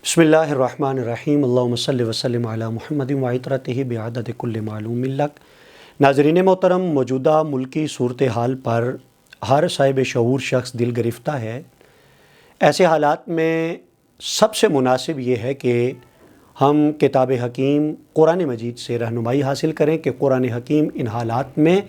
بسم اللہ الرحمن الرحیم اللہم صلی وسلم علی محمد وعطرتہ بعدد کل معلوم لک۔ ناظرین محترم، موجودہ ملکی صورتحال پر ہر صاحب شعور شخص دل گرفتہ ہے۔ ایسے حالات میں سب سے مناسب یہ ہے کہ ہم کتاب حکیم قرآن مجید سے رہنمائی حاصل کریں کہ قرآن حکیم ان حالات میں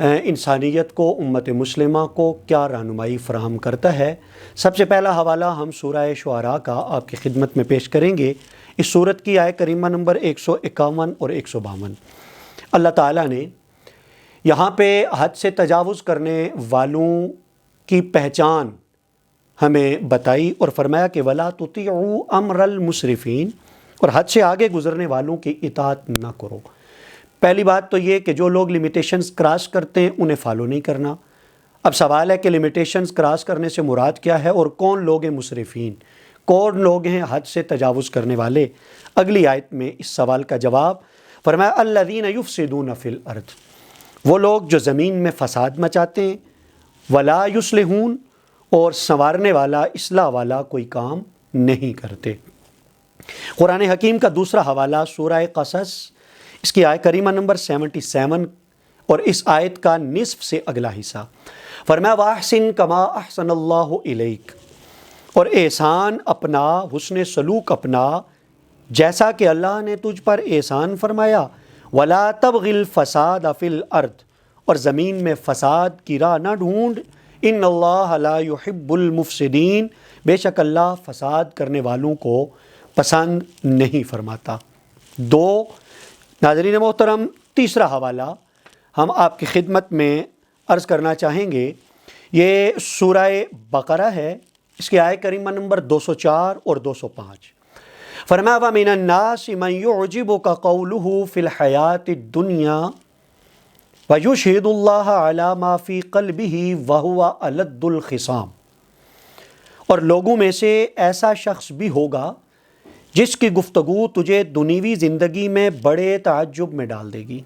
انسانیت کو، امت مسلمہ کو کیا رہنمائی فراہم کرتا ہے۔ سب سے پہلا حوالہ ہم سورہ شعراء کا آپ کی خدمت میں پیش کریں گے۔ اس سورت کی آیت کریمہ نمبر 151 اور 152۔ اللہ تعالیٰ نے یہاں پہ حد سے تجاوز کرنے والوں کی پہچان ہمیں بتائی اور فرمایا کہ وَلَا تُطِيعُوا أَمْرَ الْمُسْرِفِينَ، اور حد سے آگے گزرنے والوں کی اطاعت نہ کرو۔ پہلی بات تو یہ کہ جو لوگ لیمیٹیشنز کراس کرتے ہیں انہیں فالو نہیں کرنا۔ اب سوال ہے کہ لیمیٹیشنز کراس کرنے سے مراد کیا ہے اور کون لوگ ہیں مصرفین، کون لوگ ہیں حد سے تجاوز کرنے والے۔ اگلی آیت میں اس سوال کا جواب فرمایا الذین یفسدون فی الارض، وہ لوگ جو زمین میں فساد مچاتے ہیں، ولا یصلحون، اور سنوارنے والا، اصلاح والا کوئی کام نہیں کرتے۔ قرآن حکیم کا دوسرا حوالہ سورہ قصص، اس کی آیت کریمہ نمبر 77 اور اس آیت کا نصف سے اگلا حصہ۔ فرمایا وَأَحْسِن كَمَا أَحْسَنَ اللَّهُ إِلَيْكَ، اور احسان اپنا، حسن سلوک اپنا جیسا کہ اللہ نے تجھ پر احسان فرمایا۔ وَلَا تَبْغِ الْفَسَادَ فِي الْأَرْضِ، اور زمین میں فساد کی راہ نہ ڈھونڈ۔ إِنَّ اللَّهَ لَا يُحِبُّ الْمُفْسِدِينَ، بے شک اللہ فساد کرنے والوں کو پسند نہیں فرماتا۔ دو ناظرین محترم، تیسرا حوالہ ہم آپ کی خدمت میں عرض کرنا چاہیں گے۔ یہ سورہ بقرہ ہے، اس کی آیت کریمہ نمبر 204 اور 205۔ فرمایا وَمِنَ النَّاسِ مَن يُعْجِبُكَ قَوْلُهُ فِي الْحَيَاةِ الدُّنْيَا وَيُشْهِدُ اللَّهَ عَلَى مَا فِي قَلْبِهِ وَهُوَ أَلَدُّ الْخِصَامِ، اور لوگوں میں سے ایسا شخص بھی ہوگا جس کی گفتگو تجھے دنیوی زندگی میں بڑے تعجب میں ڈال دے گی،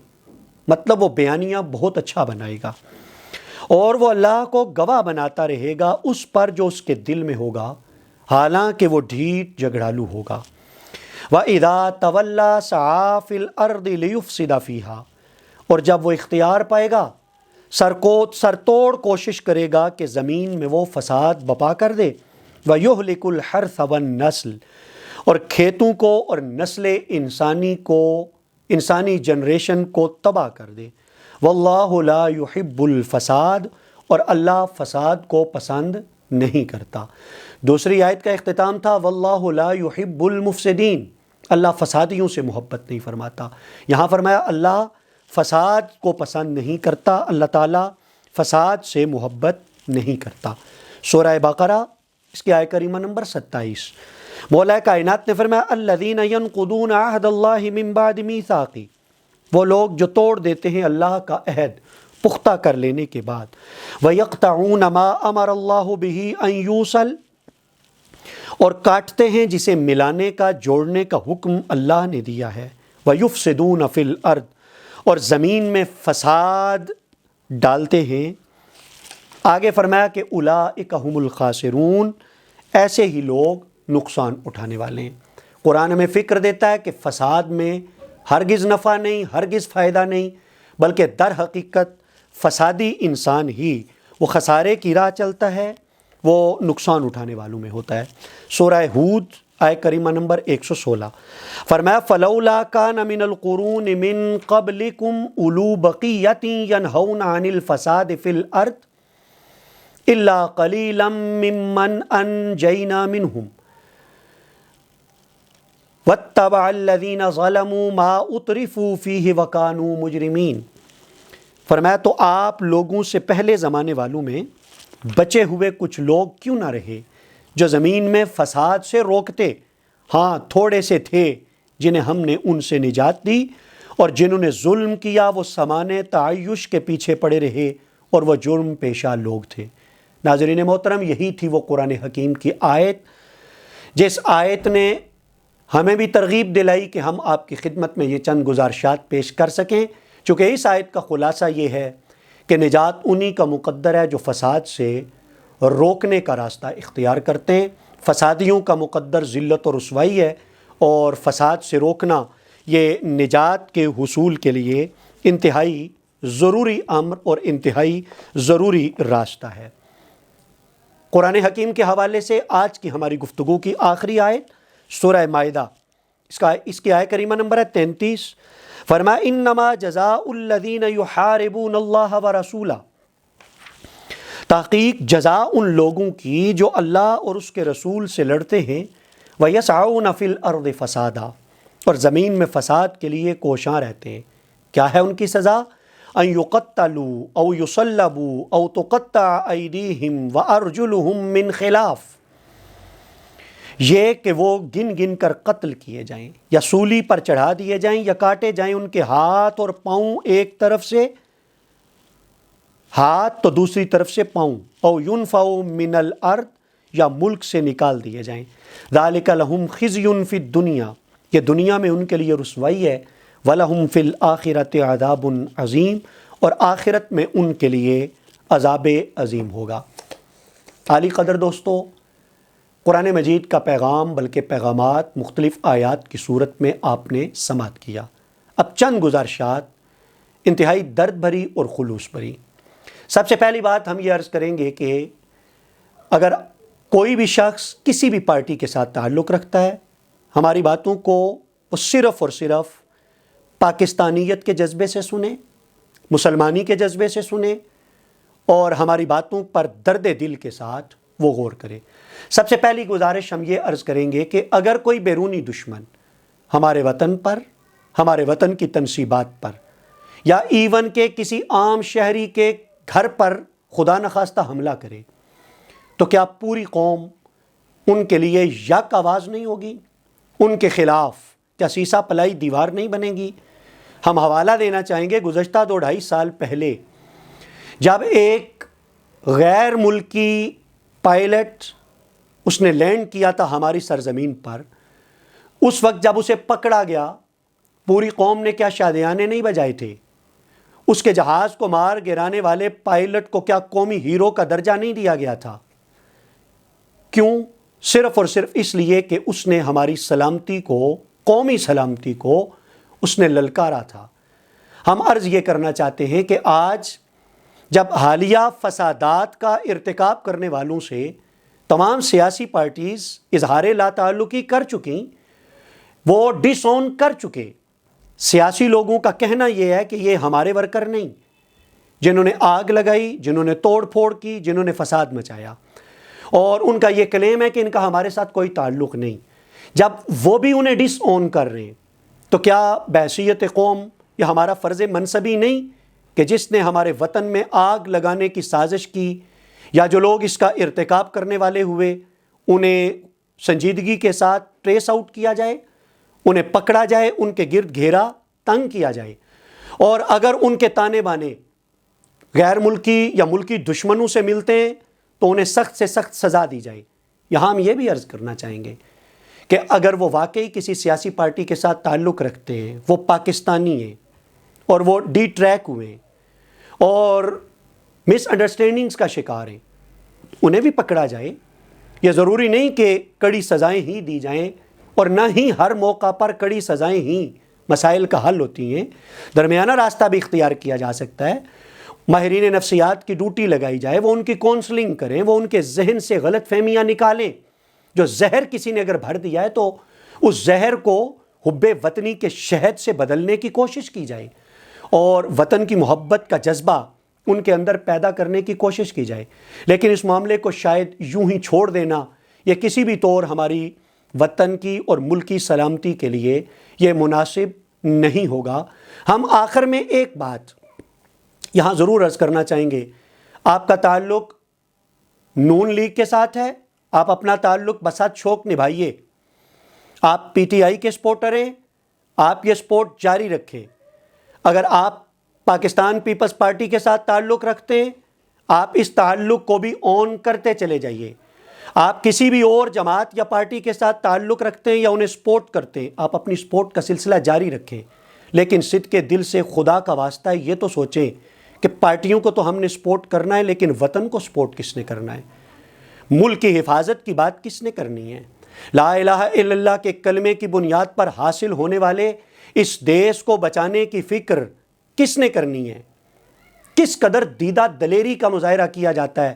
مطلب وہ بیانیہ بہت اچھا بنائے گا، اور وہ اللہ کو گواہ بناتا رہے گا اس پر جو اس کے دل میں ہوگا، حالانکہ وہ ڈھیٹ جھگڑالو ہوگا۔ وَإِذَا تَوَلَّى سَعَىٰ فِي الْأَرْضِ لِيُفْسِدَ فِيهَا، اور جب وہ اختیار پائے گا سرتوڑ کوشش کرے گا کہ زمین میں وہ فساد بپا کر دے۔ وَيُهْلِكُ الْحَرْثَ وَالنَّسْلَ، اور کھیتوں کو اور نسل انسانی جنریشن کو تباہ کر دے۔ واللہ لا يحب الفساد، اور اللہ فساد کو پسند نہیں کرتا۔ دوسری آیت کا اختتام تھا واللہ لا يحب المفسدین، اللہ فسادیوں سے محبت نہیں فرماتا۔ یہاں فرمایا اللہ فساد کو پسند نہیں کرتا، اللہ تعالیٰ فساد سے محبت نہیں کرتا۔ سورہ بقرہ، اس کی آیت کریمہ نمبر 27۔ مولا کائنات نے فرمایا الذین ینقضون عہد اللہ من بعد میثاقہ، وہ لوگ جو توڑ دیتے ہیں اللہ کا عہد پختہ کر لینے کے بعد۔ وَيَقْطَعُونَ مَا أَمَرَ اللَّهُ بِهِ أَن يُوصَلَ، اور کاٹتے ہیں جسے ملانے کا، جوڑنے کا حکم اللہ نے دیا ہے۔ وَيُفْسِدُونَ فِي الْأَرْضِ، اور زمین میں فساد ڈالتے ہیں۔ آگے فرمایا کہ اولئک هم الخاسرون، ایسے ہی لوگ نقصان اٹھانے والے ہیں۔ قرآن میں فکر دیتا ہے کہ فساد میں ہرگز نفع نہیں، ہرگز فائدہ نہیں، بلکہ در حقیقت فسادی انسان ہی وہ خسارے کی راہ چلتا ہے، وہ نقصان اٹھانے والوں میں ہوتا ہے۔ سورہ ہود، آیت کریمہ نمبر 116۔ فرمایا فَلَوْلَا كَانَ مِنَ الْقُرُونِ مِن قَبْلِكُمْ أُولُو بَقِيَّةٍ يَنْهَوْنَ عَنِ الْفَسَادِ فِي الْأَرْضِ إِلَّا قَلِيلًا مِّمَّنْ أَنْجَيْنَا مِنْهُمْ وَاتَّبَعَ الَّذِينَ ظَلَمُوا مَا أُتْرِفُوا فِيهِ وَكَانُوا مُجْرِمِينَ۔ فرمایا تو آپ لوگوں سے پہلے زمانے والوں میں بچے ہوئے کچھ لوگ کیوں نہ رہے جو زمین میں فساد سے روکتے؟ ہاں، تھوڑے سے تھے جنہیں ہم نے ان سے نجات دی، اور جنہوں نے ظلم کیا وہ سامان تعیش کے پیچھے پڑے رہے اور وہ جرم پیشہ لوگ تھے۔ ناظرین محترم، یہی تھی وہ قرآن حکیم کی آیت جس آیت نے ہمیں بھی ترغیب دلائی کہ ہم آپ کی خدمت میں یہ چند گزارشات پیش کر سکیں، چونکہ اس آیت کا خلاصہ یہ ہے کہ نجات انہی کا مقدر ہے جو فساد سے روکنے کا راستہ اختیار کرتے ہیں۔ فسادیوں کا مقدر ذلت و رسوائی ہے، اور فساد سے روکنا یہ نجات کے حصول کے لیے انتہائی ضروری امر اور انتہائی ضروری راستہ ہے۔ قرآن حکیم کے حوالے سے آج کی ہماری گفتگو کی آخری آیت سورہ مائدہ، اس کی آیت کریمہ نمبر ہے 33۔ فرمایا انما جزاء الذین یحاربون اللہ ورسولہ، تحقیق جزا ان لوگوں کی جو اللہ اور اس کے رسول سے لڑتے ہیں، وَيَسْعَوْنَ فِي الْأَرْضِ فَسَادًا، اور زمین میں فساد کے لیے کوشاں رہتے ہیں۔ کیا ہے ان کی سزا؟ أَن يُقَتَّلُوا أَوْ يُصَلَّبُوا أَوْ تُقَطَّعَ أَيْدِيهِمْ وَأَرْجُلُهُمْ مِنْ خِلَافٍ، یہ کہ وہ گن گن کر قتل کیے جائیں یا سولی پر چڑھا دیے جائیں یا کاٹے جائیں ان کے ہاتھ اور پاؤں، ایک طرف سے ہاتھ تو دوسری طرف سے پاؤں، او ينفوا من الارض، یا ملک سے نکال دیے جائیں۔ ذالک لہم خزی فی الدنیا، یہ دنیا میں ان کے لیے رسوائی ہے، ولہم فی الآخرۃ عذاب عظیم، اور آخرت میں ان کے لیے عذاب عظیم ہوگا۔ عالی قدر دوستو، قرآن مجید کا پیغام بلکہ پیغامات مختلف آیات کی صورت میں آپ نے سماعت کیا۔ اب چند گزارشات انتہائی درد بھری اور خلوص بھری۔ سب سے پہلی بات ہم یہ عرض کریں گے کہ اگر کوئی بھی شخص کسی بھی پارٹی کے ساتھ تعلق رکھتا ہے، ہماری باتوں کو وہ صرف اور صرف پاکستانیت کے جذبے سے سنیں، مسلمانی کے جذبے سے سنیں، اور ہماری باتوں پر درد دل کے ساتھ وہ غور کرے۔ سب سے پہلی گزارش ہم یہ عرض کریں گے کہ اگر کوئی بیرونی دشمن ہمارے وطن پر، ہمارے وطن کی تنصیبات پر، یا ایون کہ کسی عام شہری کے گھر پر خدا نخواستہ حملہ کرے، تو کیا پوری قوم ان کے لیے یک آواز نہیں ہوگی؟ ان کے خلاف کیا سیسا پلائی دیوار نہیں بنے گی؟ ہم حوالہ دینا چاہیں گے گزشتہ 2-2.5 سال پہلے جب ایک غیر ملکی پائلٹ اس نے لینڈ کیا تھا ہماری سرزمین پر، اس وقت جب اسے پکڑا گیا، پوری قوم نے کیا شادیانے نہیں بجائے تھے؟ اس کے جہاز کو مار گرانے والے پائلٹ کو کیا قومی ہیرو کا درجہ نہیں دیا گیا تھا؟ کیوں؟ صرف اور صرف اس لیے کہ اس نے ہماری سلامتی کو، قومی سلامتی کو اس نے للکارا تھا۔ ہم عرض یہ کرنا چاہتے ہیں کہ آج جب حالیہ فسادات کا ارتکاب کرنے والوں سے تمام سیاسی پارٹیز اظہار لا تعلقی کر چکیں، وہ ڈس اون کر چکے، سیاسی لوگوں کا کہنا یہ ہے کہ یہ ہمارے ورکر نہیں، جنہوں نے آگ لگائی، جنہوں نے توڑ پھوڑ کی، جنہوں نے فساد مچایا، اور ان کا یہ کلیم ہے کہ ان کا ہمارے ساتھ کوئی تعلق نہیں۔ جب وہ بھی انہیں ڈس اون کر رہے ہیں تو کیا بحیثیت قوم یہ ہمارا فرض منصبی نہیں کہ جس نے ہمارے وطن میں آگ لگانے کی سازش کی، یا جو لوگ اس کا ارتکاب کرنے والے ہوئے، انہیں سنجیدگی کے ساتھ ٹریس آؤٹ کیا جائے، انہیں پکڑا جائے، ان کے گرد گھیرا تنگ کیا جائے، اور اگر ان کے تانے بانے غیر ملکی یا ملکی دشمنوں سے ملتے ہیں تو انہیں سخت سے سخت سزا دی جائے۔ یہاں ہم یہ بھی عرض کرنا چاہیں گے کہ اگر وہ واقعی کسی سیاسی پارٹی کے ساتھ تعلق رکھتے ہیں، وہ پاکستانی ہیں اور وہ ڈی ٹریک ہوئے ہیں اور مس انڈرسٹینڈنگز کا شکار ہیں، انہیں بھی پکڑا جائے۔ یہ ضروری نہیں کہ کڑی سزائیں ہی دی جائیں، اور نہ ہی ہر موقع پر کڑی سزائیں ہی مسائل کا حل ہوتی ہیں۔ درمیانہ راستہ بھی اختیار کیا جا سکتا ہے۔ ماہرین نفسیات کی ڈیوٹی لگائی جائے، وہ ان کی کونسلنگ کریں، وہ ان کے ذہن سے غلط فہمیاں نکالیں۔ جو زہر کسی نے اگر بھر دیا ہے تو اس زہر کو حب وطنی کے شہد سے بدلنے کی کوشش کی جائے، اور وطن کی محبت کا جذبہ ان کے اندر پیدا کرنے کی کوشش کی جائے۔ لیکن اس معاملے کو شاید یوں ہی چھوڑ دینا یہ کسی بھی طور ہماری وطن کی اور ملکی سلامتی کے لیے یہ مناسب نہیں ہوگا۔ ہم آخر میں ایک بات یہاں ضرور عرض کرنا چاہیں گے، آپ کا تعلق نون لیگ کے ساتھ ہے، آپ اپنا تعلق بسات شوق نبھائیے۔ آپ پی ٹی آئی کے سپورٹر ہیں، آپ یہ سپورٹ جاری رکھیں۔ اگر آپ پاکستان پیپلز پارٹی کے ساتھ تعلق رکھتے ہیں، آپ اس تعلق کو بھی آن کرتے چلے جائیے۔ آپ کسی بھی اور جماعت یا پارٹی کے ساتھ تعلق رکھتے ہیں یا انہیں سپورٹ کرتے ہیں، آپ اپنی سپورٹ کا سلسلہ جاری رکھیں، لیکن صدقے دل سے خدا کا واسطہ ہے یہ تو سوچیں کہ پارٹیوں کو تو ہم نے سپورٹ کرنا ہے، لیکن وطن کو سپورٹ کس نے کرنا ہے؟ ملک کی حفاظت کی بات کس نے کرنی ہے؟ لا الہ الا اللہ کے کلمے کی بنیاد پر حاصل ہونے والے اس دیش کو بچانے کی فکر کس نے کرنی ہے؟ کس قدر دیدہ دلیری کا مظاہرہ کیا جاتا ہے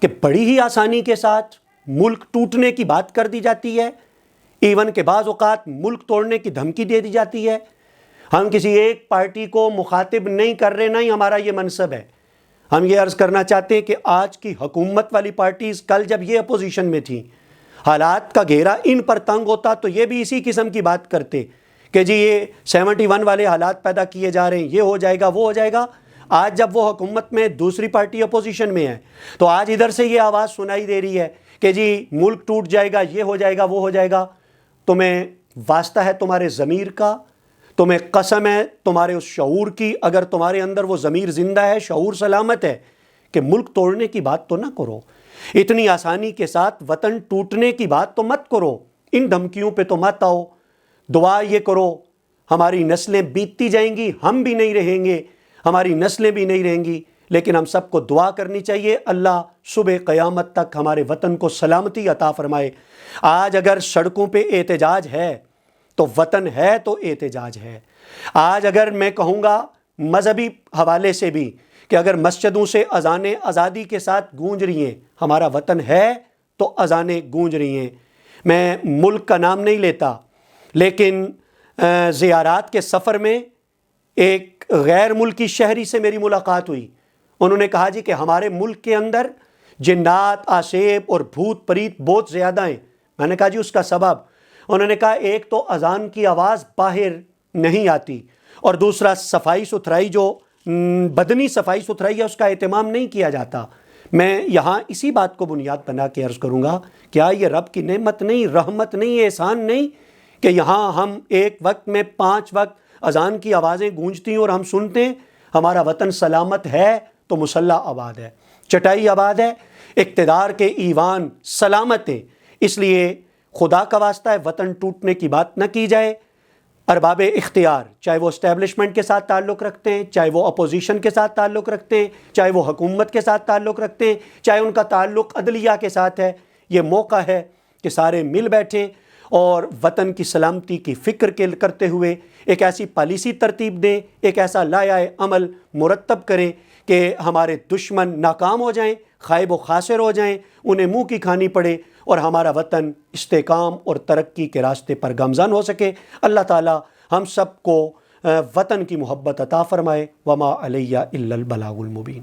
کہ بڑی ہی آسانی کے ساتھ ملک ٹوٹنے کی بات کر دی جاتی ہے، ایون کہ بعض اوقات ملک توڑنے کی دھمکی دے دی جاتی ہے۔ ہم کسی ایک پارٹی کو مخاطب نہیں کر رہے، نہیں ہمارا یہ منصب ہے۔ ہم یہ عرض کرنا چاہتے ہیں کہ آج کی حکومت والی پارٹیز کل جب یہ اپوزیشن میں تھیں، حالات کا گھیرا ان پر تنگ ہوتا تو یہ بھی اسی قسم کی بات کرتے کہ جی یہ 71 والے حالات پیدا کیے جا رہے ہیں، یہ ہو جائے گا، وہ ہو جائے گا۔ آج جب وہ حکومت میں دوسری پارٹی اپوزیشن میں ہے تو آج ادھر سے یہ آواز سنائی دے رہی ہے کہ جی ملک ٹوٹ جائے گا، یہ ہو جائے گا، وہ ہو جائے گا۔ تمہیں واسطہ ہے تمہارے ضمیر کا، تمہیں قسم ہے تمہارے اس شعور کی، اگر تمہارے اندر وہ ضمیر زندہ ہے، شعور سلامت ہے، کہ ملک توڑنے کی بات تو نہ کرو، اتنی آسانی کے ساتھ وطن ٹوٹنے کی بات تو مت کرو، ان دھمکیوں پہ تو مت آؤ۔ دعا یہ کرو ہماری نسلیں بیتتی جائیں گی، ہم بھی نہیں رہیں گے، ہماری نسلیں بھی نہیں رہیں گی، لیکن ہم سب کو دعا کرنی چاہیے اللہ صبح قیامت تک ہمارے وطن کو سلامتی عطا فرمائے۔ آج اگر سڑکوں پہ احتجاج ہے تو وطن ہے تو احتجاج ہے۔ آج اگر میں کہوں گا مذہبی حوالے سے بھی کہ اگر مسجدوں سے اذانیں آزادی کے ساتھ گونج رہی ہیں، ہمارا وطن ہے تو اذانیں گونج رہی ہیں۔ میں ملک کا نام نہیں لیتا، لیکن زیارات کے سفر میں ایک غیر ملکی شہری سے میری ملاقات ہوئی۔ انہوں نے کہا جی کہ ہمارے ملک کے اندر جنات، آشیب اور بھوت پریت بہت زیادہ ہیں۔ میں نے کہا جی اس کا سبب؟ انہوں نے کہا ایک تو اذان کی آواز باہر نہیں آتی، اور دوسرا صفائی ستھرائی، جو بدنی صفائی ستھرائی ہے اس کا اہتمام نہیں کیا جاتا۔ میں یہاں اسی بات کو بنیاد بنا کے عرض کروں گا، کیا یہ رب کی نعمت نہیں، رحمت نہیں، احسان نہیں کہ یہاں ہم ایک وقت میں 5 وقت اذان کی آوازیں گونجتی ہیں اور ہم سنتے ہیں؟ ہمارا وطن سلامت ہے تو مسلح آباد ہے، چٹائی آباد ہے، اقتدار کے ایوان سلامت ہیں۔ اس لیے خدا کا واسطہ ہے وطن ٹوٹنے کی بات نہ کی جائے۔ ارباب اختیار، چاہے وہ اسٹیبلشمنٹ کے ساتھ تعلق رکھتے ہیں، چاہے وہ اپوزیشن کے ساتھ تعلق رکھتے ہیں، چاہے وہ حکومت کے ساتھ تعلق رکھتے ہیں، چاہے ان کا تعلق عدلیہ کے ساتھ ہے، یہ موقع ہے کہ سارے مل بیٹھیں اور وطن کی سلامتی کی فکر کرتے ہوئے ایک ایسی پالیسی ترتیب دیں، ایک ایسا لائحہ عمل مرتب کریں کہ ہمارے دشمن ناکام ہو جائیں، خائب و خاسر ہو جائیں، انہیں منہ کی کھانی پڑے، اور ہمارا وطن استحکام اور ترقی کے راستے پر گامزن ہو سکے۔ اللہ تعالی ہم سب کو وطن کی محبت عطا فرمائے۔ وما علیہ الا البلاغ المبین۔